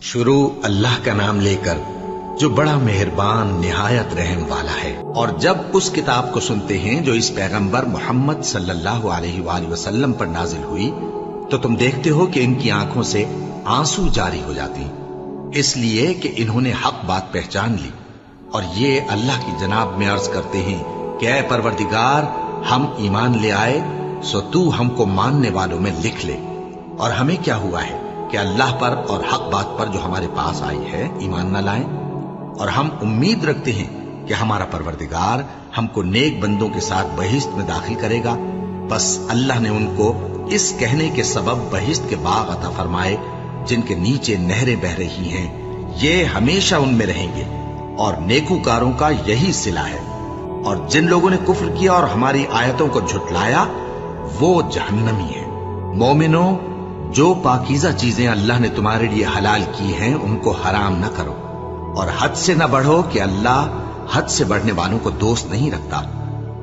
شروع اللہ کا نام لے کر جو بڑا مہربان نہایت رحم والا ہے۔ اور جب اس کتاب کو سنتے ہیں جو اس پیغمبر محمد صلی اللہ علیہ وآلہ وسلم پر نازل ہوئی تو تم دیکھتے ہو کہ ان کی آنکھوں سے آنسو جاری ہو جاتی ہیں، اس لیے کہ انہوں نے حق بات پہچان لی، اور یہ اللہ کی جناب میں عرض کرتے ہیں کہ اے پروردگار، ہم ایمان لے آئے سو تو ہم کو ماننے والوں میں لکھ لے، اور ہمیں کیا ہوا ہے کہ اللہ پر اور حق بات پر جو ہمارے پاس آئی ہے ایمان نہ لائیں، اور ہم امید رکھتے ہیں کہ ہمارا پروردگار ہم کو نیک بندوں کے ساتھ بہشت میں داخل کرے گا۔ بس اللہ نے ان کو اس کہنے کے سبب بہشت کے باغ عطا فرمائے جن کے نیچے نہریں بہ رہی ہیں، یہ ہمیشہ ان میں رہیں گے، اور نیکوکاروں کا یہی صلہ ہے۔ اور جن لوگوں نے کفر کیا اور ہماری آیتوں کو جھٹلایا وہ جہنمی ہے۔ مومنوں، جو پاکیزہ چیزیں اللہ نے تمہارے لیے حلال کی ہیں ان کو حرام نہ کرو، اور حد سے نہ بڑھو کہ اللہ حد سے بڑھنے والوں کو دوست نہیں رکھتا،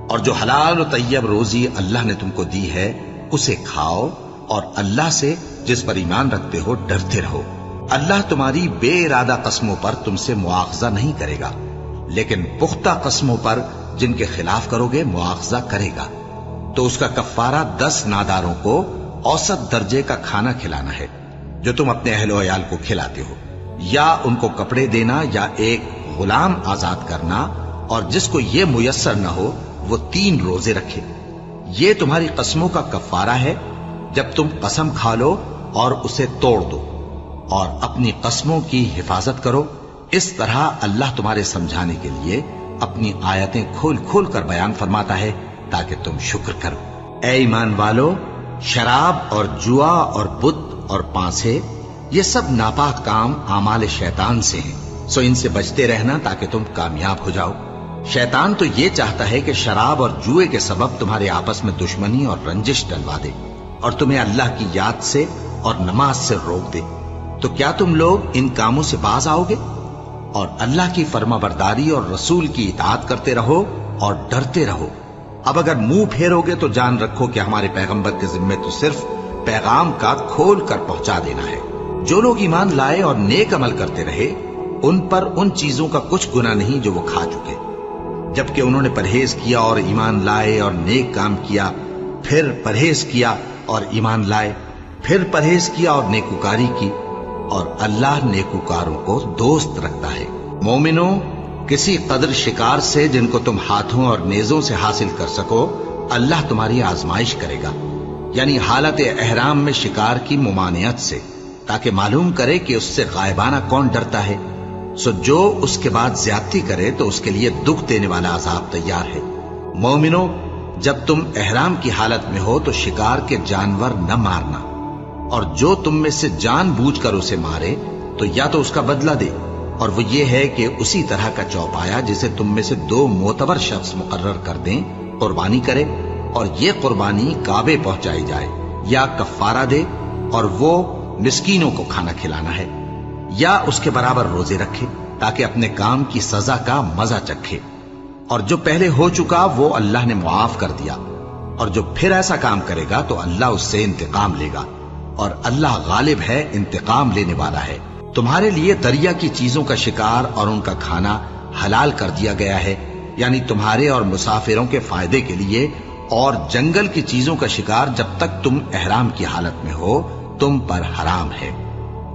اور جو حلال و طیب روزی اللہ نے تم کو دی ہے اسے کھاؤ، اور اللہ سے جس پر ایمان رکھتے ہو ڈرتے رہو۔ اللہ تمہاری بے ارادہ قسموں پر تم سے مواخذہ نہیں کرے گا، لیکن پختہ قسموں پر جن کے خلاف کرو گے مواخذہ کرے گا، تو اس کا کفارہ 10 ناداروں کو اوسط درجے کا کھانا کھلانا ہے جو تم اپنے اہل و عیال کو کھلاتے ہو، یا ان کو کپڑے دینا یا ایک غلام آزاد کرنا، اور جس کو یہ میسر نہ ہو وہ 3 روزے رکھے۔ یہ تمہاری قسموں کا کفارہ ہے جب تم قسم کھا لو اور اسے توڑ دو، اور اپنی قسموں کی حفاظت کرو۔ اس طرح اللہ تمہارے سمجھانے کے لیے اپنی آیتیں کھول کھول کر بیان فرماتا ہے تاکہ تم شکر کرو۔ اے ایمان والو، شراب اور جوا اور بت اور پانسے یہ سب ناپاک کام اعمال شیطان سے ہیں، سو ان سے بچتے رہنا تاکہ تم کامیاب ہو جاؤ۔ شیطان تو یہ چاہتا ہے کہ شراب اور جوئے کے سبب تمہارے آپس میں دشمنی اور رنجش ڈلوا دے، اور تمہیں اللہ کی یاد سے اور نماز سے روک دے۔ تو کیا تم لوگ ان کاموں سے باز آؤ گے؟ اور اللہ کی فرما برداری اور رسول کی اطاعت کرتے رہو اور ڈرتے رہو۔ اب اگر منہ پھیرو گے تو جان رکھو کہ ہمارے پیغمبر کے ذمے تو صرف پیغام کا کھول کر پہنچا دینا ہے۔ جو لوگ ایمان لائے اور نیک عمل کرتے رہے ان پر ان چیزوں کا کچھ گناہ نہیں جو وہ کھا چکے، جبکہ انہوں نے پرہیز کیا اور ایمان لائے اور نیک کام کیا، پھر پرہیز کیا اور ایمان لائے، پھر پرہیز کیا اور نیکوکاری کی، اور اللہ نیکوکاروں کو دوست رکھتا ہے۔ مومنوں، کسی قدر شکار سے جن کو تم ہاتھوں اور نیزوں سے حاصل کر سکو اللہ تمہاری آزمائش کرے گا، یعنی حالت احرام میں شکار کی ممانعت سے، تاکہ معلوم کرے کہ اس سے غائبانہ کون ڈرتا ہے۔ سو جو اس کے بعد زیادتی کرے تو اس کے لیے دکھ دینے والا عذاب تیار ہے۔ مومنوں، جب تم احرام کی حالت میں ہو تو شکار کے جانور نہ مارنا، اور جو تم میں سے جان بوجھ کر اسے مارے تو یا تو اس کا بدلہ دے، اور وہ یہ ہے کہ اسی طرح کا چوپایا جسے تم میں سے 2 معتبر شخص مقرر کر دیں قربانی کرے، اور یہ قربانی کعبے پہنچائی جائے، یا کفارہ دے اور وہ مسکینوں کو کھانا کھلانا ہے، یا اس کے برابر روزے رکھے تاکہ اپنے کام کی سزا کا مزہ چکھے۔ اور جو پہلے ہو چکا وہ اللہ نے معاف کر دیا، اور جو پھر ایسا کام کرے گا تو اللہ اس سے انتقام لے گا، اور اللہ غالب ہے، انتقام لینے والا ہے۔ تمہارے لیے دریا کی چیزوں کا شکار اور ان کا کھانا حلال کر دیا گیا ہے، یعنی تمہارے اور مسافروں کے فائدے کے لیے، اور جنگل کی چیزوں کا شکار جب تک تم احرام کی حالت میں ہو تم پر حرام ہے۔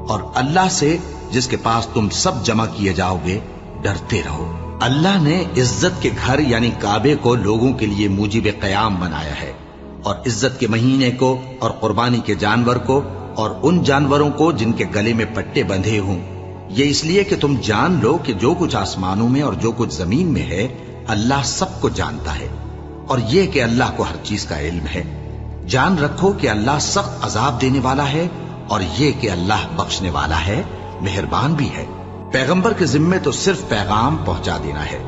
اور اللہ سے جس کے پاس تم سب جمع کیے جاؤ گے ڈرتے رہو۔ اللہ نے عزت کے گھر یعنی کعبے کو لوگوں کے لیے موجب قیام بنایا ہے، اور عزت کے مہینے کو اور قربانی کے جانور کو اور ان جانوروں کو جن کے گلے میں پٹے بندھے ہوں، یہ اس لیے کہ تم جان لو کہ جو کچھ آسمانوں میں اور جو کچھ زمین میں ہے اللہ سب کو جانتا ہے، اور یہ کہ اللہ کو ہر چیز کا علم ہے۔ جان رکھو کہ اللہ سخت عذاب دینے والا ہے، اور یہ کہ اللہ بخشنے والا ہے، مہربان بھی ہے۔ پیغمبر کے ذمے تو صرف پیغام پہنچا دینا ہے،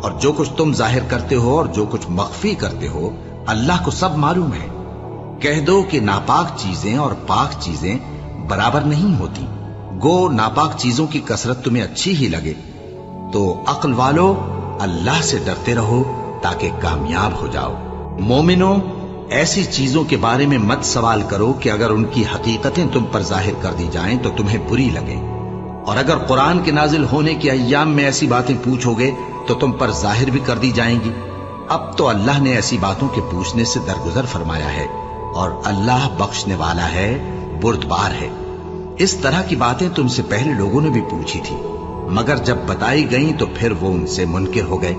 اور جو کچھ تم ظاہر کرتے ہو اور جو کچھ مخفی کرتے ہو اللہ کو سب معلوم ہے۔ کہہ دو کہ ناپاک چیزیں اور پاک چیزیں برابر نہیں ہوتی، گو ناپاک چیزوں کی کثرت تمہیں اچھی ہی لگے، تو عقل والو اللہ سے ڈرتے رہو تاکہ کامیاب ہو جاؤ۔ مومنوں، ایسی چیزوں کے بارے میں مت سوال کرو کہ اگر ان کی حقیقتیں تم پر ظاہر کر دی جائیں تو تمہیں بری لگیں، اور اگر قرآن کے نازل ہونے کے ایام میں ایسی باتیں پوچھو گے تو تم پر ظاہر بھی کر دی جائیں گی۔ اب تو اللہ نے ایسی باتوں کے پوچھنے سے درگزر فرمایا ہے، اور اللہ بخشنے والا ہے، بردبار ہے۔ اس طرح کی باتیں تم سے پہلے لوگوں نے بھی پوچھی تھی، مگر جب بتائی گئیں تو پھر وہ ان سے منکر ہو گئے۔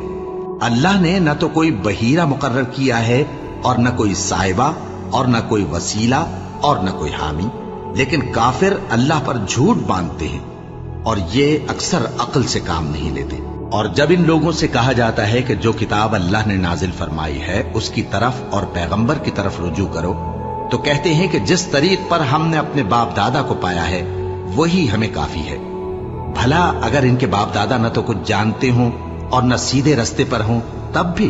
اللہ نے نہ تو کوئی بحیرہ مقرر کیا ہے، اور نہ کوئی صاحبہ، اور نہ کوئی وسیلہ، اور نہ کوئی حامی، لیکن کافر اللہ پر جھوٹ باندھتے ہیں، اور یہ اکثر عقل سے کام نہیں لیتے۔ اور جب ان لوگوں سے کہا جاتا ہے کہ جو کتاب اللہ نے نازل فرمائی ہے اس کی طرف اور پیغمبر کی طرف رجوع کرو، تو کہتے ہیں کہ جس طریق پر ہم نے اپنے باپ دادا کو پایا ہے وہی ہمیں کافی ہے۔ بھلا اگر ان کے باپ دادا نہ تو کچھ جانتے ہوں اور نہ سیدھے رستے پر ہوں تب بھی؟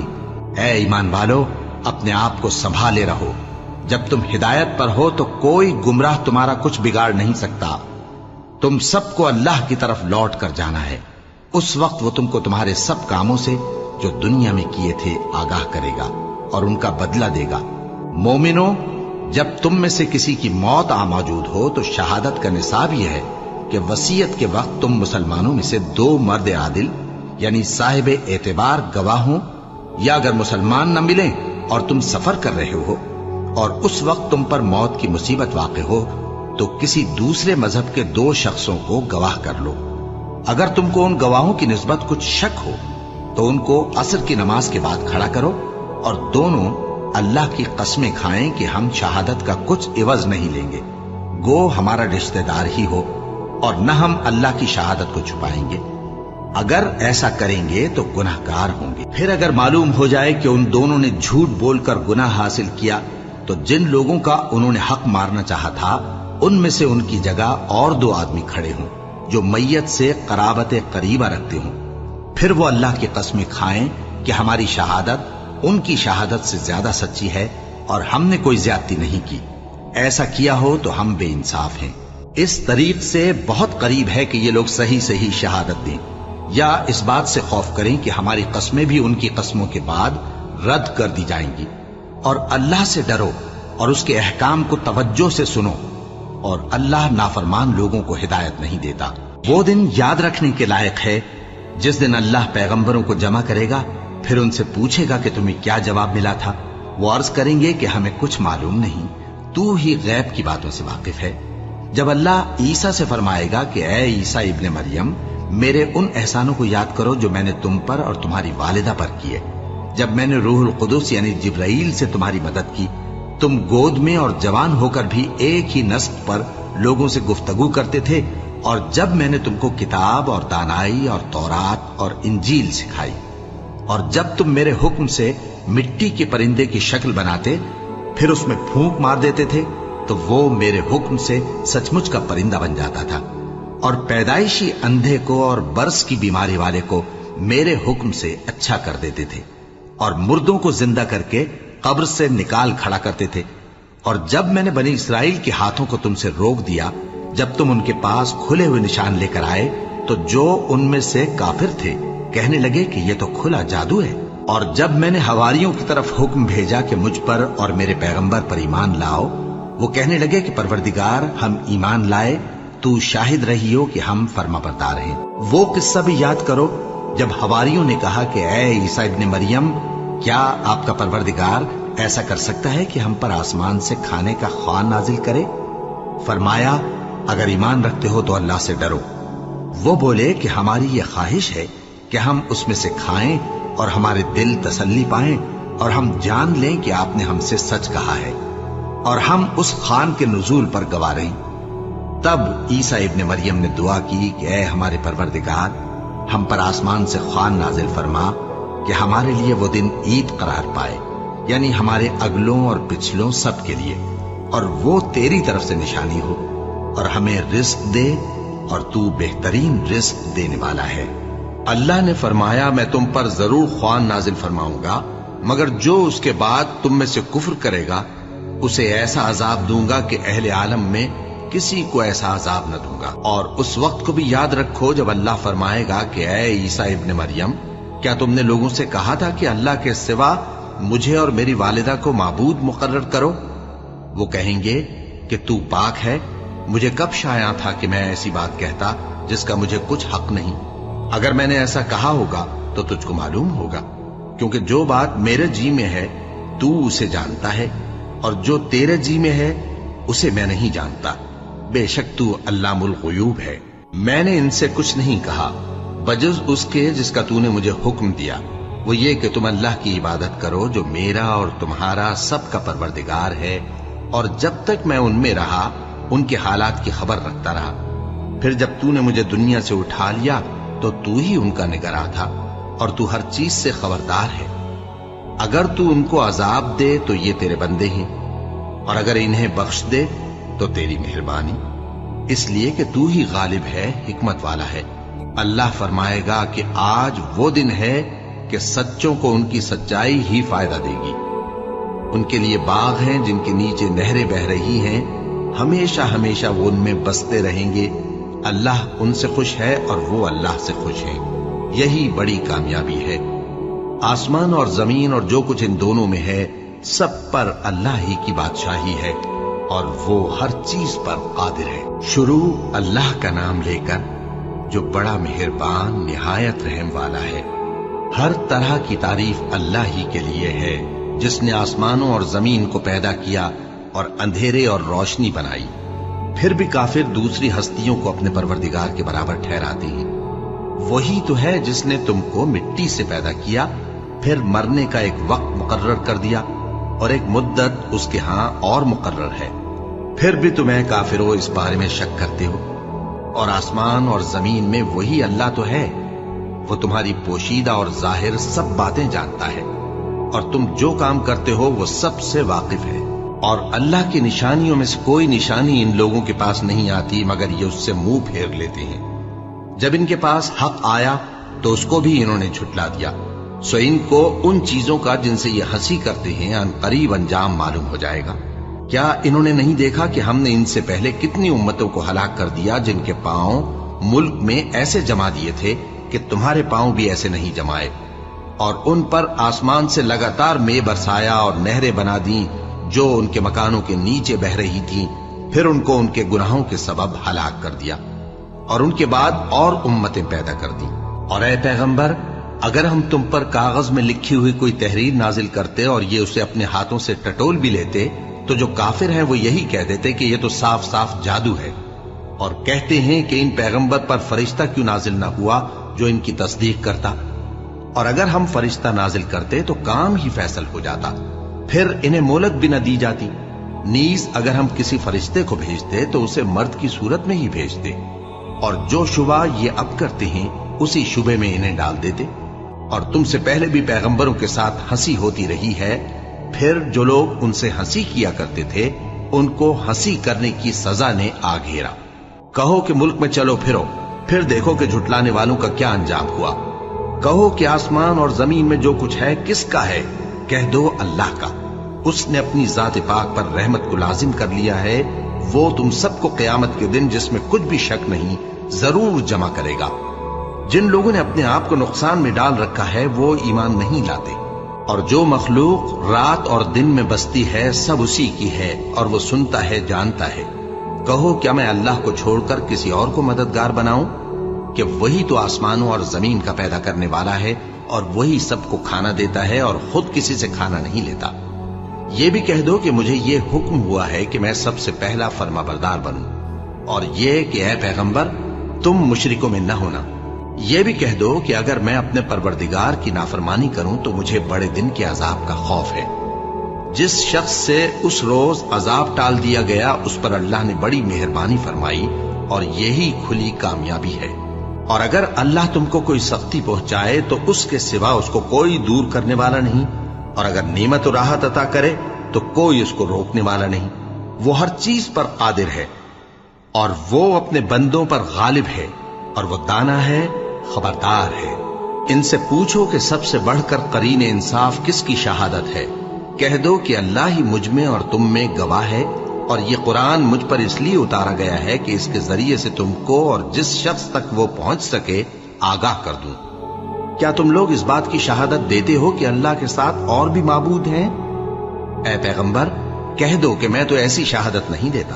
اے ایمان والو، اپنے آپ کو سنبھالے رہو۔ جب تم ہدایت پر ہو تو کوئی گمراہ تمہارا کچھ بگاڑ نہیں سکتا۔ تم سب کو اللہ کی طرف لوٹ کر جانا ہے، اس وقت وہ تم کو تمہارے سب کاموں سے جو دنیا میں کیے تھے آگاہ کرے گا اور ان کا بدلہ دے گا۔ مومنو، جب تم میں سے کسی کی موت آ موجود ہو تو شہادت کا نصاب یہ ہے کہ وصیت کے وقت تم مسلمانوں میں سے 2 مرد عادل یعنی صاحب اعتبار گواہ ہوں، یا اگر مسلمان نہ ملیں اور تم سفر کر رہے ہو اور اس وقت تم پر موت کی مصیبت واقع ہو تو کسی دوسرے مذہب کے 2 شخصوں کو گواہ کر لو۔ اگر تم کو ان گواہوں کی نسبت کچھ شک ہو تو ان کو عصر کی نماز کے بعد کھڑا کرو، اور دونوں اللہ کی قسمیں کھائیں کہ ہم شہادت کا کچھ عوض نہیں لیں گے، گو ہمارا رشتہ دار ہی ہو، اور نہ ہم اللہ کی شہادت کو چھپائیں گے۔ اگر ایسا کریں گے تو گناہ گار ہوں گے۔ پھر اگر معلوم ہو جائے کہ ان دونوں نے جھوٹ بول کر گناہ حاصل کیا تو جن لوگوں کا انہوں نے حق مارنا چاہا تھا ان میں سے ان کی جگہ اور 2 آدمی کھڑے ہوں جو میت سے قرابت قریبہ رکھتے ہوں، پھر وہ اللہ کی قسمیں کھائیں کہ ہماری شہادت ان کی شہادت سے زیادہ سچی ہے اور ہم نے کوئی زیادتی نہیں کی۔ ایسا کیا ہو تو ہم بے انصاف ہیں۔ اس طریق سے بہت قریب ہے کہ یہ لوگ صحیح صحیح شہادت دیں، یا اس بات سے خوف کریں کہ ہماری قسمیں بھی ان کی قسموں کے بعد رد کر دی جائیں گی۔ اور اللہ سے ڈرو اور اس کے احکام کو توجہ سے سنو، اور اللہ نافرمان لوگوں کو ہدایت نہیں دیتا۔ وہ دن یاد رکھنے کے لائق ہے جس دن اللہ پیغمبروں کو جمع کرے گا، پھر ان سے پوچھے گا کہ تمہیں کیا جواب ملا تھا۔ وہ عرض کریں گے کہ ہمیں کچھ معلوم نہیں، تو ہی غیب کی باتوں سے واقف ہے۔ جب اللہ عیسیٰ سے فرمائے گا کہ اے عیسیٰ ابن مریم، میرے ان احسانوں کو یاد کرو جو میں نے تم پر اور تمہاری والدہ پر کیے، جب میں نے روح القدس یعنی جبرائیل سے تمہاری مدد کی، تم گود میں اور جوان ہو کر بھی ایک ہی نسق پر لوگوں سے گفتگو کرتے تھے، اور جب میں نے تم کو کتاب اور دانائی اور تورات اور انجیل سکھائی، اور جب تم میرے حکم سے مٹی کے پرندے کی شکل بناتے پھر اس میں پھونک مار دیتے تھے تو وہ میرے حکم سے سچ مچ کا پرندہ بن جاتا تھا، اور پیدائشی اندھے کو اور برس کی بیماری والے کو میرے حکم سے اچھا کر دیتے تھے، اور مردوں کو زندہ کر کے قبر سے نکال کھڑا کرتے تھے۔ اور جب میں نے بنی اسرائیل کے ہاتھوں کو تم سے روک دیا جب تم ان کے پاس کھلے ہوئے نشان لے کر آئے تو جو ان میں سے کافر تھے کہنے لگے کہ یہ تو کھلا جادو ہے۔ اور جب میں نے حواریوں کی طرف حکم بھیجا کہ مجھ پر اور میرے پیغمبر پر ایمان لاؤ، وہ کہنے لگے کہ پروردگار، ہم ایمان لائے، تو شاہد رہی ہو کہ ہم فرما بردار ہیں۔ وہ قصہ بھی یاد کرو جب حواریوں نے کہا کہ اے عیسیٰ ابن مریم، کیا آپ کا پروردگار ایسا کر سکتا ہے کہ ہم پر آسمان سے کھانے کا خوان نازل کرے؟ فرمایا، اگر ایمان رکھتے ہو تو اللہ سے ڈرو۔ وہ بولے کہ ہماری یہ خواہش ہے کہ ہم اس میں سے کھائیں اور ہمارے دل تسلی پائیں اور ہم جان لیں کہ آپ نے ہم سے سچ کہا ہے اور ہم اس خوان کے نزول پر گواہ رہیں۔ تب عیسیٰ ابن مریم نے دعا کی کہ اے ہمارے پروردگار، ہم پر آسمان سے خوان نازل فرما کہ ہمارے لیے وہ دن عید قرار پائے، یعنی ہمارے اگلوں اور پچھلوں سب کے لیے، اور وہ تیری طرف سے نشانی ہو، اور ہمیں رزق دے اور تو بہترین رزق دینے والا ہے۔ اللہ نے فرمایا، میں تم پر ضرور خوان نازل فرماؤں گا، مگر جو اس کے بعد تم میں سے کفر کرے گا اسے ایسا عذاب دوں گا کہ اہل عالم میں کسی کو ایسا عذاب نہ دوں گا۔ اور اس وقت کو بھی یاد رکھو جب اللہ فرمائے گا کہ اے عیسیٰ ابن مریم، کیا تم نے لوگوں سے کہا تھا کہ اللہ کے سوا مجھے اور میری والدہ کو معبود مقرر کرو؟ وہ کہیں گے کہ تو پاک ہے، مجھے کب شایع تھا کہ میں ایسی بات کہتا جس کا مجھے کچھ حق نہیں؟ اگر میں نے ایسا کہا ہوگا تو تجھ کو معلوم ہوگا، کیونکہ جو بات میرے جی میں ہے تو اسے جانتا ہے، اور جو تیرے جی میں ہے اسے میں نہیں جانتا۔ بے شک تو علام الغیوب ہے۔ میں نے ان سے کچھ نہیں کہا بجز اس کے جس کا تو نے مجھے حکم دیا، وہ یہ کہ تم اللہ کی عبادت کرو جو میرا اور تمہارا سب کا پروردگار ہے، اور جب تک میں ان میں رہا ان کے حالات کی خبر رکھتا رہا۔ پھر جب تو نے مجھے دنیا سے اٹھا لیا تو تو ہی ان کا نگراں تھا، اور تو ہر چیز سے خبردار ہے۔ اگر تو ان کو عذاب دے تو یہ تیرے بندے ہیں، اور اگر انہیں بخش دے تو تیری مہربانی، اس لیے کہ تو ہی غالب ہے، حکمت والا ہے۔ اللہ فرمائے گا کہ آج وہ دن ہے کہ سچوں کو ان کی سچائی ہی فائدہ دے گی۔ ان کے لیے باغ ہیں جن کے نیچے نہریں بہ رہی ہیں، ہمیشہ ہمیشہ وہ ان میں بستے رہیں گے۔ اللہ ان سے خوش ہے اور وہ اللہ سے خوش ہیں، یہی بڑی کامیابی ہے۔ آسمان اور زمین اور جو کچھ ان دونوں میں ہے سب پر اللہ ہی کی بادشاہی ہے، اور وہ ہر چیز پر قادر ہے۔ شروع اللہ کا نام لے کر جو بڑا مہربان نہایت رحم والا ہے۔ ہر طرح کی تعریف اللہ ہی کے لیے ہے، جس نے آسمانوں اور زمین کو پیدا کیا اور اندھیرے اور روشنی بنائی۔ پھر بھی کافر دوسری ہستیوں کو اپنے پروردگار کے برابر ٹھہراتے ہیں۔ وہی تو ہے جس نے تم کو مٹی سے پیدا کیا، پھر مرنے کا ایک وقت مقرر کر دیا، اور ایک مدت اس کے ہاں اور مقرر ہے۔ پھر بھی تمہیں کافروں اس بارے میں شک کرتے ہو، اور آسمان اور زمین میں وہی اللہ تو ہے، وہ تمہاری پوشیدہ اور ظاہر سب باتیں جانتا ہے، اور تم جو کام کرتے ہو وہ سب سے واقف ہے۔ اور اللہ کی نشانیوں میں سے کوئی نشانی ان لوگوں کے پاس نہیں آتی مگر یہ اس سے منہ پھیر لیتے ہیں۔ جب ان کے پاس حق آیا تو اس کو بھی انہوں نے جھٹلا دیا، سو ان کو ان چیزوں کا جن سے یہ ہنسی کرتے ہیں ان قریب انجام معلوم ہو جائے گا۔ کیا انہوں نے نہیں دیکھا کہ ہم نے ان سے پہلے کتنی امتوں کو ہلاک کر دیا جن کے پاؤں ملک میں ایسے جما دیے تھے کہ تمہارے پاؤں بھی ایسے نہیں جمائے، اور ان پر آسمان سے لگاتار مے برسایا اور نہریں بنا دیں جو ان کے مکانوں کے نیچے بہ رہی تھیں، پھر ان کو ان کے گناہوں کے سبب ہلاک کر دیا، اور ان کے بعد اور امتیں پیدا کر دیں۔ اور اے پیغمبر، اگر ہم تم پر کاغذ میں لکھی ہوئی کوئی تحریر نازل کرتے اور یہ اسے اپنے ہاتھوں سے ٹٹول بھی لیتے تو جو کافر ہیں وہ یہی کہہ دیتے کہ یہ تو صاف صاف جادو ہے، اور کہتے ہیں کہ ان پیغمبر پر فرشتہ کیوں نازل نہ ہوا جو ان کی تصدیق کرتا، اور اگر ہم فرشتہ نازل کرتے تو کام ہی فیصل ہو جاتا، پھر انہیں مہلت بھی نہ دی جاتی۔ نیز اگر ہم کسی فرشتے کو بھیجتے تو اسے مرد کی صورت میں ہی بھیجتے، اور جو شبہ یہ اب کرتے ہیں اسی شبے میں انہیں ڈال دیتے۔ اور تم سے پہلے بھی پیغمبروں کے ساتھ ہنسی ہوتی رہی ہے، پھر جو لوگ ان سے ہنسی کیا کرتے تھے ان کو ہنسی کرنے کی سزا نے آ گھیرا۔ کہو کہ ملک میں چلو پھرو، پھر دیکھو کہ جھٹلانے والوں کا کیا انجام ہوا۔ کہو کہ آسمان اور زمین میں جو کچھ ہے کس کا ہے؟ کہہ دو اللہ کا۔ اس نے اپنی ذات پاک پر رحمت کو لازم کر لیا ہے، وہ تم سب کو قیامت کے دن جس میں کچھ بھی شک نہیں ضرور جمع کرے گا۔ جن لوگوں نے اپنے آپ کو نقصان میں ڈال رکھا ہے وہ ایمان نہیں لاتے، اور جو مخلوق رات اور دن میں بستی ہے سب اسی کی ہے، اور وہ سنتا ہے جانتا ہے۔ کہو کیا میں اللہ کو چھوڑ کر کسی اور کو مددگار بناؤں؟ کہ وہی تو آسمانوں اور زمین کا پیدا کرنے والا ہے، اور وہی سب کو کھانا دیتا ہے اور خود کسی سے کھانا نہیں لیتا۔ یہ بھی کہہ دو کہ مجھے یہ حکم ہوا ہے کہ میں سب سے پہلا فرما بردار بنوں، اور یہ کہ اے پیغمبر تم مشرکوں میں نہ ہونا۔ یہ بھی کہہ دو کہ اگر میں اپنے پروردگار کی نافرمانی کروں تو مجھے بڑے دن کے عذاب کا خوف ہے۔ جس شخص سے اس روز عذاب ٹال دیا گیا اس پر اللہ نے بڑی مہربانی فرمائی، اور یہی کھلی کامیابی ہے۔ اور اگر اللہ تم کو کوئی سختی پہنچائے تو اس کے سوا اس کو کوئی دور کرنے والا نہیں، اور اگر نعمت و راحت عطا کرے تو کوئی اس کو روکنے والا نہیں۔ وہ ہر چیز پر قادر ہے، اور وہ اپنے بندوں پر غالب ہے، اور وہ دانا ہے، خبردار ہے۔ ان سے پوچھو کہ سب سے بڑھ کر قرین انصاف کس کی شہادت ہے؟ کہہ دو کہ اللہ ہی مجھ میں اور تم میں گواہ ہے، اور یہ قرآن مجھ پر اس لیے اتارا گیا ہے کہ اس کے ذریعے سے تم کو اور جس شخص تک وہ پہنچ سکے آگاہ کر دوں۔ کیا تم لوگ اس بات کی شہادت دیتے ہو کہ اللہ کے ساتھ اور بھی معبود ہیں؟ اے پیغمبر کہہ دو کہ میں تو ایسی شہادت نہیں دیتا،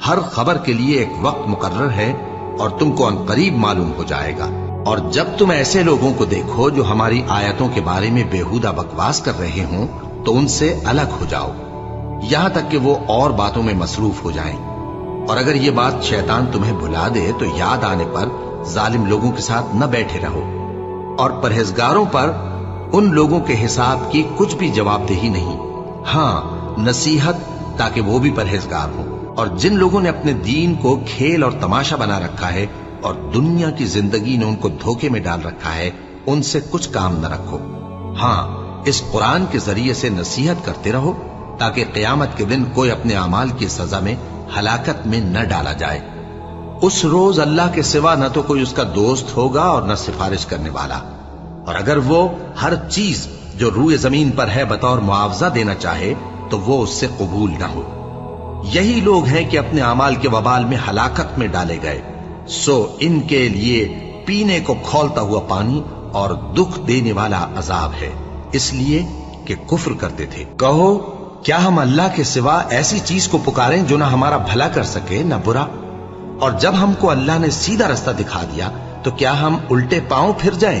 ہر خبر کے لیے ایک وقت مقرر ہے اور تم کو عنقریب معلوم ہو جائے گا۔ اور جب تم ایسے لوگوں کو دیکھو جو ہماری آیتوں کے بارے میں بےہودہ بکواس کر رہے ہوں تو ان سے الگ ہو جاؤ، یہاں تک کہ وہ اور باتوں میں مصروف ہو جائیں۔ اور اگر یہ بات شیطان تمہیں بھلا دے تو یاد آنے پر ظالم لوگوں کے ساتھ نہ بیٹھے رہو، اور پرہیزگاروں پر ان لوگوں کے حساب کی کچھ بھی جواب دہی نہیں، ہاں نصیحت تاکہ وہ بھی پرہیزگار ہوں۔ اور جن لوگوں نے اپنے دین کو کھیل اور تماشا بنا رکھا ہے اور دنیا کی زندگی نے ان کو دھوکے میں ڈال رکھا ہے، ان سے کچھ کام نہ رکھو، ہاں اس قرآن کے ذریعے سے نصیحت کرتے رہو تاکہ قیامت کے دن کوئی اپنے اعمال کی سزا میں ہلاکت میں نہ ڈالا جائے۔ اس روز اللہ کے سوا نہ تو کوئی اس کا دوست ہوگا اور نہ سفارش کرنے والا، اور اگر وہ ہر چیز جو روئے زمین پر ہے بطور معاوضہ دینا چاہے تو وہ اس سے قبول نہ ہو۔ یہی لوگ ہیں کہ اپنے اعمال کے وبال میں ہلاکت میں ڈالے گئے، سو ان کے لیے پینے کو کھولتا ہوا پانی اور دکھ دینے والا عذاب ہے، اس لیے کہ کفر کرتے تھے۔ کہو کیا ہم اللہ کے سوا ایسی چیز کو پکاریں جو نہ ہمارا بھلا کر سکے نہ برا؟ اور جب ہم کو اللہ نے سیدھا رستہ دکھا دیا تو کیا ہم الٹے پاؤں پھر جائیں؟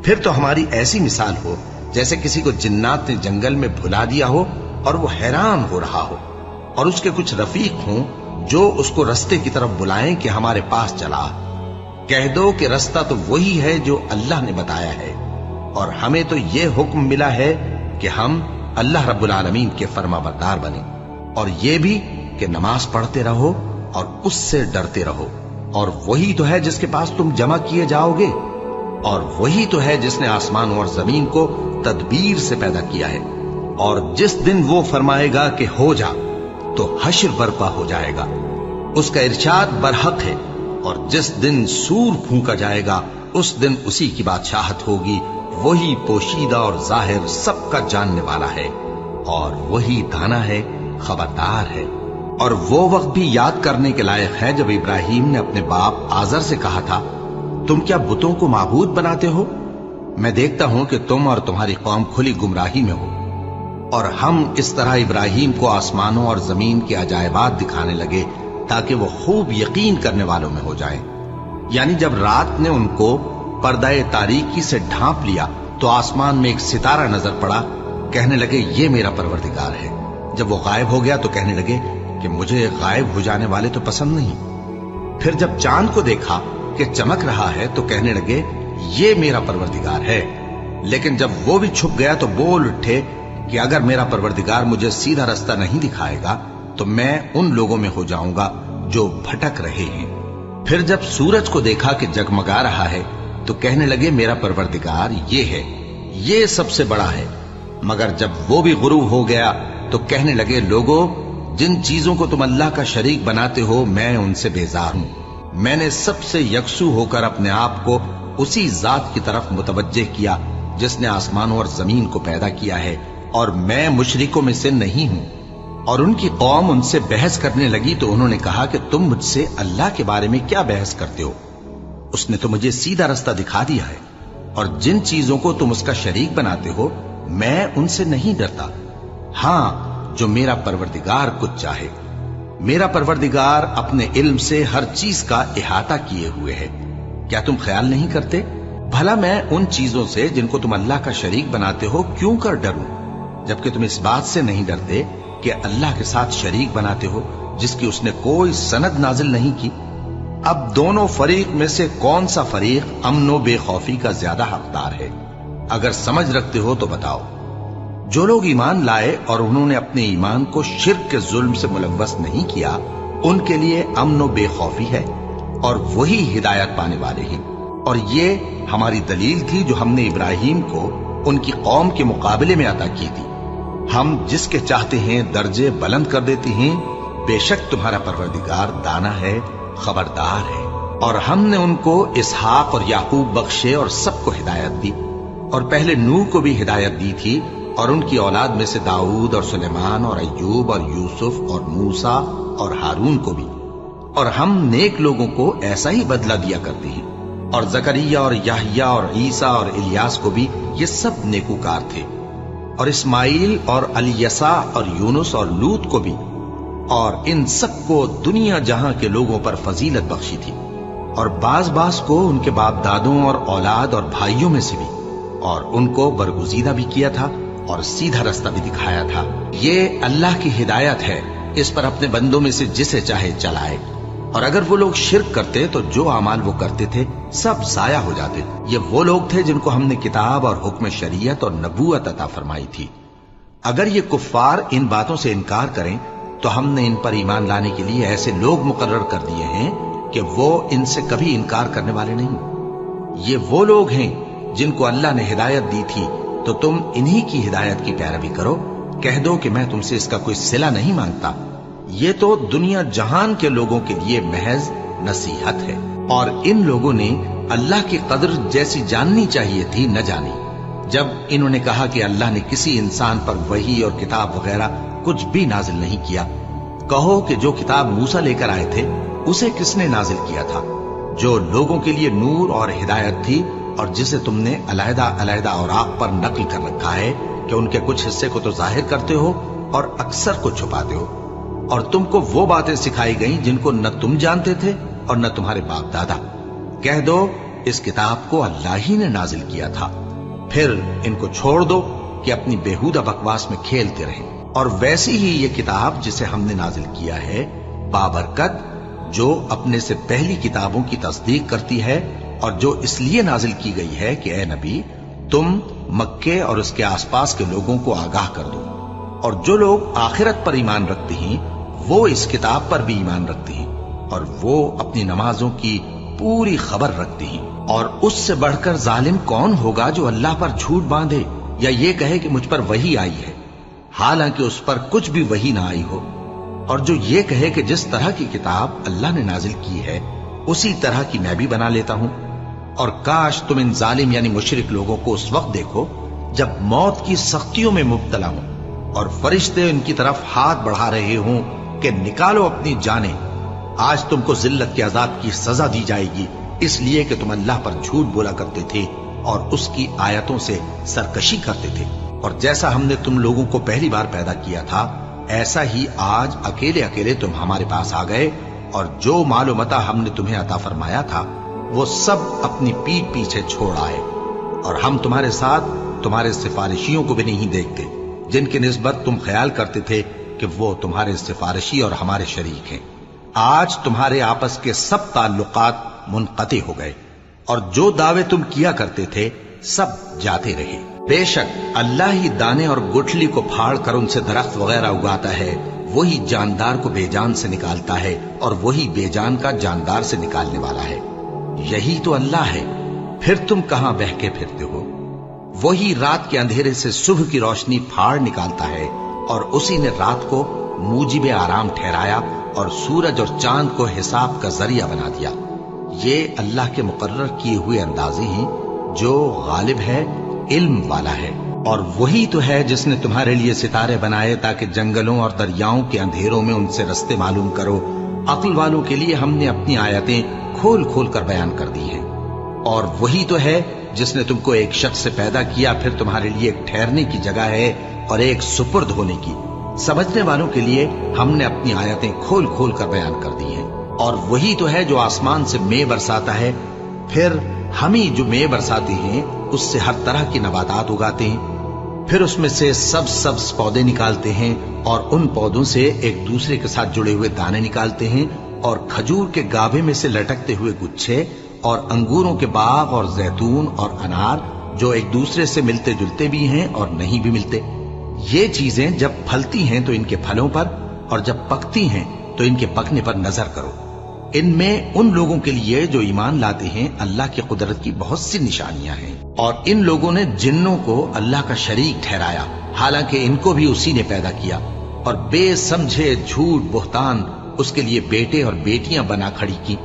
پھر تو ہماری ایسی مثال ہو جیسے کسی کو جنات نے جنگل میں بھلا دیا ہو اور وہ حیران ہو رہا ہو، اور اس کے کچھ رفیق ہوں جو اس کو رستے کی طرف بلائیں کہ ہمارے پاس چلا۔ کہہ دو کہ رستہ تو وہی ہے جو اللہ نے بتایا ہے، اور ہمیں تو یہ حکم ملا ہے کہ ہم اللہ رب العالمین کے فرما بردار بنیں، اور یہ بھی کہ نماز پڑھتے رہو اور اس سے ڈرتے رہو، اور وہی تو ہے جس کے پاس تم جمع کیے جاؤ گے، اور وہی تو ہے جس نے آسمان اور زمین کو تدبیر سے پیدا کیا ہے، اور جس دن وہ فرمائے گا کہ ہو جا تو حشر برپا ہو جائے گا، اس کا ارشاد برحق ہے، اور جس دن سور پھونکا جائے گا اس دن اسی کی بادشاہت ہوگی، وہی پوشیدہ اور ظاہر سب کا جاننے والا ہے، اور وہی دانا ہے، خبردار ہے۔ اور وہ وقت بھی یاد کرنے کے لائق ہے جب ابراہیم نے اپنے باپ آزر سے کہا تھا، تم کیا بتوں کو معبود بناتے ہو؟ میں دیکھتا ہوں کہ تم اور تمہاری قوم کھلی گمراہی میں ہو۔ اور ہم اس طرح ابراہیم کو آسمانوں اور زمین کے عجائبات دکھانے لگے تاکہ وہ خوب یقین کرنے والوں میں ہو جائیں۔ یعنی جب رات نے ان کو پردہ تاریکی سے ڈھانپ لیا تو آسمان میں ایک ستارہ نظر پڑا، کہنے لگے یہ میرا پروردگار ہے۔ جب وہ غائب ہو گیا تو کہنے لگے کہ مجھے غائب ہو جانے والے تو پسند نہیں۔ پھر جب چاند کو دیکھا کہ چمک رہا ہے تو کہنے لگے یہ میرا پروردگار ہے۔ لیکن جب وہ بھی چھپ گیا تو بول اٹھے کہ اگر میرا پروردگار مجھے سیدھا رستہ نہیں دکھائے گا تو میں ان لوگوں میں ہو جاؤں گا جو بھٹک رہے ہیں۔ پھر جب سورج کو دیکھا کہ جگمگا رہا ہے تو کہنے لگے میرا پروردگار یہ ہے، یہ سب سے بڑا ہے۔ مگر جب وہ بھی غروب ہو گیا تو کہنے لگے لوگو، جن چیزوں کو تم اللہ کا شریک بناتے ہو میں ان سے بیزار ہوں۔ میں نے سب سے یکسو ہو کر اپنے آپ کو اسی ذات کی طرف متوجہ کیا جس نے آسمانوں اور زمین کو پیدا کیا ہے، اور میں مشرکوں میں سے نہیں ہوں۔ اور ان کی قوم ان سے بحث کرنے لگی تو انہوں نے کہا کہ تم مجھ سے اللہ کے بارے میں کیا بحث کرتے ہو؟ اس نے تو مجھے سیدھا رستہ دکھا دیا ہے، اور جن چیزوں کو تم اس کا شریک بناتے ہو میں ان سے نہیں ڈرتا، ہاں جو میرا پروردگار کچھ چاہے۔ میرا پروردگار اپنے علم سے ہر چیز کا احاطہ کیے ہوئے ہے۔ کیا تم خیال نہیں کرتے؟ بھلا میں ان چیزوں سے جن کو تم اللہ کا شریک بناتے ہو کیوں کر ڈروں، جبکہ تم اس بات سے نہیں ڈرتے کہ اللہ کے ساتھ شریک بناتے ہو جس کی اس نے کوئی سند نازل نہیں کی۔ اب دونوں فریق میں سے کون سا فریق امن و بے خوفی کا زیادہ حقدار ہے؟ اگر سمجھ رکھتے ہو تو بتاؤ۔ جو لوگ ایمان لائے اور انہوں نے اپنے ایمان کو شرک کے ظلم سے ملوث نہیں کیا، ان کے لیے امن و بے خوفی ہے، اور وہی ہدایت پانے والے ہیں۔ اور یہ ہماری دلیل تھی جو ہم نے ابراہیم کو ان کی قوم کے مقابلے میں عطا کی تھی۔ ہم جس کے چاہتے ہیں درجے بلند کر دیتے ہیں، بے شک تمہارا پروردگار دانا ہے، خبردار ہے۔ اور ہم نے ان کو اسحاق اور یعقوب بخشے اور سب کو ہدایت دی، اور پہلے نوح کو بھی ہدایت دی تھی، اور ان کی اولاد میں سے داؤد اور سلیمان اور ایوب اور یوسف اور موسیٰ اور ہارون کو بھی۔ اور ہم نیک لوگوں کو ایسا ہی بدلہ دیا کرتے ہیں، اور زکریا اور یحییٰ اور عیسیٰ اور الیاس کو بھی، یہ سب نیکوکار تھے، اور اسماعیل اور الیسع اور یونس اور لوط کو بھی، اور ان سب کو دنیا جہاں کے لوگوں پر فضیلت بخشی تھی، اور بعض کو ان کے باپ دادوں اور اولاد اور بھائیوں میں سے بھی، اور ان کو برگزیدہ بھی کیا تھا اور سیدھا رستہ بھی دکھایا تھا۔ یہ اللہ کی ہدایت ہے، اس پر اپنے بندوں میں سے جسے چاہے چلائے، اور اگر وہ لوگ شرک کرتے تو جو اعمال وہ کرتے تھے سب ضائع ہو جاتے۔ یہ وہ لوگ تھے جن کو ہم نے کتاب اور حکم شریعت اور نبوت عطا فرمائی تھی۔ اگر یہ کفار ان باتوں سے انکار کریں تو ہم نے ان پر ایمان لانے کے لیے ایسے لوگ مقرر کر دیے ہیں کہ وہ ان سے کبھی انکار کرنے والے نہیں۔ یہ وہ لوگ ہیں جن کو اللہ نے ہدایت دی تھی، تو تم انہی کی ہدایت کی پیروی کرو۔ کہہ دو کہ میں تم سے اس کا کوئی صلہ نہیں مانگتا، یہ تو دنیا جہان کے لوگوں کے لیے محض نصیحت ہے۔ اور ان لوگوں نے اللہ کی قدر جیسی جاننی چاہیے تھی نہ جانی۔ جب انہوں نے کہا کہ اللہ نے کسی انسان پر وحی اور کتاب وغیرہ کچھ بھی نازل نہیں کیا، کہو کہ جو کتاب موسیٰ لے کر آئے تھے اسے کس نے نازل کیا تھا، جو لوگوں کے لیے نور اور ہدایت تھی، اور جسے تم نے علیحدہ علیحدہ اوراق پر نقل کر رکھا ہے کہ ان کے کچھ حصے کو تو ظاہر کرتے ہو اور اکثر کو چھپاتے ہو۔ اور تم کو وہ باتیں سکھائی گئیں جن کو نہ تم جانتے تھے اور نہ تمہارے باپ دادا۔ کہہ دو اس کتاب کو اللہ ہی نے نازل کیا تھا، پھر ان کو چھوڑ دو کہ اپنی بیہودہ بکواس میں کھیلتے رہیں۔ اور ویسی ہی یہ کتاب جسے ہم نے نازل کیا ہے بابرکت، جو اپنے سے پہلی کتابوں کی تصدیق کرتی ہے، اور جو اس لیے نازل کی گئی ہے کہ اے نبی تم مکے اور اس کے آس پاس کے لوگوں کو آگاہ کر دو، اور جو لوگ آخرت پر ایمان رکھتے ہیں وہ اس کتاب پر بھی ایمان رکھتے ہیں، اور وہ اپنی نمازوں کی پوری خبر رکھتے ہیں۔ اور اس سے بڑھ کر ظالم کون ہوگا جو اللہ پر جھوٹ باندھے یا یہ کہے کہ مجھ پر وحی آئی ہے، حالانکہ اس پر کچھ بھی وحی نہ آئی ہو، اور جو یہ کہے کہ جس طرح کی کتاب اللہ نے نازل کی ہے اسی طرح کی میں بھی بنا لیتا ہوں۔ اور کاش تم ان ظالم یعنی مشرک لوگوں کو اس وقت دیکھو جب موت کی سختیوں میں مبتلا ہوں اور فرشتے ان کی طرف ہاتھ بڑھا رہے ہوں کہ نکالو اپنی جانیں، آج تم کو ذلت کے عذاب کی سزا دی جائے گی، اس لیے کہ تم اللہ پر جھوٹ بولا کرتے تھے اور اس کی آیتوں سے سرکشی کرتے تھے۔ اور جیسا ہم نے تم لوگوں کو پہلی بار پیدا کیا تھا ایسا ہی آج اکیلے اکیلے تم ہمارے پاس آ گئے، اور جو مال و متاع ہم نے تمہیں عطا فرمایا تھا وہ سب اپنی پیٹھ پیچھے چھوڑ آئے، اور ہم تمہارے ساتھ تمہارے سفارشیوں کو بھی نہیں دیکھتے جن کی نسبت تم خیال کرتے تھے کہ وہ تمہارے سفارشی اور ہمارے شریک ہیں۔ آج تمہارے آپس کے سب تعلقات منقطع ہو گئے، اور جو دعوے تم کیا کرتے تھے سب جاتے رہے۔ بے شک اللہ ہی دانے اور گٹھلی کو پھاڑ کر ان سے درخت وغیرہ اگاتا ہے، وہی جاندار کو بے جان سے نکالتا ہے اور وہی بے جان کا جاندار سے نکالنے والا ہے۔ یہی تو اللہ ہے، پھر تم کہاں بہکے پھرتے ہو؟ وہی رات کے اندھیرے سے صبح کی روشنی پھاڑ نکالتا ہے، اور اسی نے رات کو موجب آرام ٹھہرایا اور سورج اور چاند کو حساب کا ذریعہ بنا دیا۔ یہ اللہ کے مقرر کیے ہوئے اندازے ہیں، جو غالب ہے، علم والا ہے۔ اور وہی تو ہے جس نے تمہارے لیے ستارے بنائے تاکہ جنگلوں اور دریاؤں کے اندھیروں میں ان سے رستے معلوم کرو۔ عقل والوں کے لیے ہم نے اپنی آیتیں کھول کھول کر بیان کر دی ہیں۔ اور وہی تو ہے جس نے تم کو ایک شخص سے پیدا کیا، پھر تمہارے لیے ایک ٹھہرنے کی جگہ ہے اور ایک سپرد ہونے کی۔ سمجھنے والوں کے لیے ہم نے اپنی آیتیں کھول کھول کر بیان کر دی ہیں۔ اور وہی تو ہے جو آسمان سے مے برساتا ہے، پھر ہم ہی جو مے برساتے ہیں اس سے ہر طرح کی نباتات اگاتے ہیں، پھر اس میں سے سبز پودے نکالتے ہیں، اور ان پودوں سے ایک دوسرے کے ساتھ جڑے ہوئے دانے نکالتے ہیں، اور کھجور کے گابھے میں سے لٹکتے ہوئے گچھے، اور انگوروں کے باغ اور زیتون اور انار جو ایک دوسرے سے ملتے جلتے بھی ہیں اور نہیں بھی ملتے۔ یہ چیزیں جب پھلتی ہیں تو ان کے پھلوں پر، اور جب پکتی ہیں تو ان کے پکنے پر نظر کرو۔ ان میں ان لوگوں کے لیے جو ایمان لاتے ہیں اللہ کی قدرت کی بہت سی نشانیاں ہیں۔ اور ان لوگوں نے جنوں کو اللہ کا شریک ٹھہرایا، حالانکہ ان کو بھی اسی نے پیدا کیا، اور بے سمجھے جھوٹ بہتان اس کے لیے بیٹے اور بیٹیاں بنا کھڑی کی۔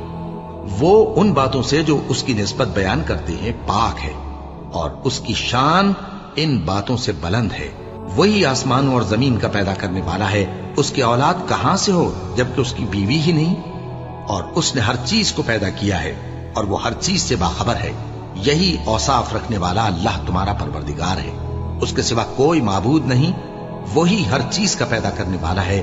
وہ ان باتوں سے جو اس کی نسبت بیان کرتے ہیں پاک ہے، اور اس کی شان ان باتوں سے بلند ہے۔ وہی آسمانوں اور زمین کا پیدا کرنے والا ہے، اس کی اولاد کہاں سے ہو جبکہ اس کی بیوی ہی نہیں؟ اور اس نے ہر چیز کو پیدا کیا ہے، اور وہ ہر چیز سے باخبر ہے۔ یہی اوصاف رکھنے والا اللہ تمہارا پروردگار ہے، اس کے سوا کوئی معبود نہیں۔ وہی ہر چیز کا پیدا کرنے والا ہے،